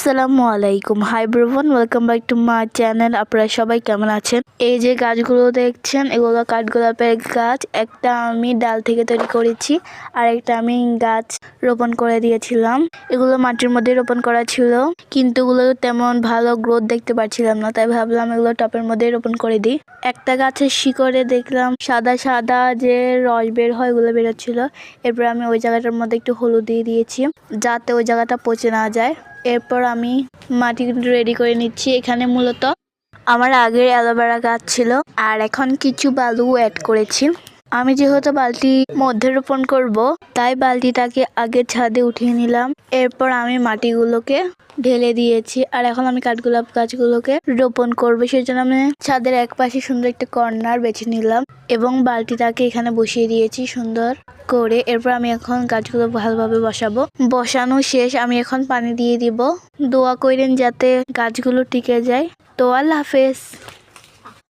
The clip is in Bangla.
আসসালামু আলাইকুম, হাই ব্রোভন, welcome back to my channel. আপনারা সবাই কেমন আছেন? এই যে গাছগুলো দেখছেন, এগুলো কাঠগোলাপের গাছ। একটা আমি ডাল থেকে তৈরি করেছি, আর একটা আমি গাছ রোপণ করে দিয়েছিলাম। এগুলো মাটির মধ্যে রোপণ করা ছিল, কিন্তু এগুলো তেমন ভালো গ্রোথ দেখতে পাচ্ছিলাম না, তাই ভাবলাম এগুলো টপের মধ্যে রোপণ করে দিই। একটা গাছের শিকড়ে দেখলাম সাদা সাদা যে রস বের হয়, এগুলো বেরোচ্ছিল। এরপর আমি ওই জায়গাটার মধ্যে একটু হলুদ দিয়ে দিয়েছি, যাতে ওই জায়গাটা পচে না যায়। এরপর আমি মাটি রেডি করে নিচ্ছি। এখানে মূলত আমার আগের অ্যালোভেরা গাছ ছিল, আর এখন কিছু বালু অ্যাড করেছি। আমি যেহেতু বালতি মধ্যে রোপণ করব, তাই বালতিটাকে আগে ছাদে উঠিয়ে নিলাম। এরপর আমি মাটিগুলোকে ঢেলে দিয়েছি, আর এখন আমি কাঠগোলাপ গাছগুলোকে রোপণ করবো। সেই জন্য আমি ছাদের এক পাশে সুন্দর একটা কর্নার বেছে নিলাম এবং বালতিটাকে এখানে বসিয়ে দিয়েছি সুন্দর করে। এরপর আমি এখন গাছগুলো ভালোভাবে বসানো শেষ। আমি এখন পানি দিয়ে দিব। দোয়া করেন যাতে গাছগুলো টিকে যায়। তো আল্লাহ হাফেজ।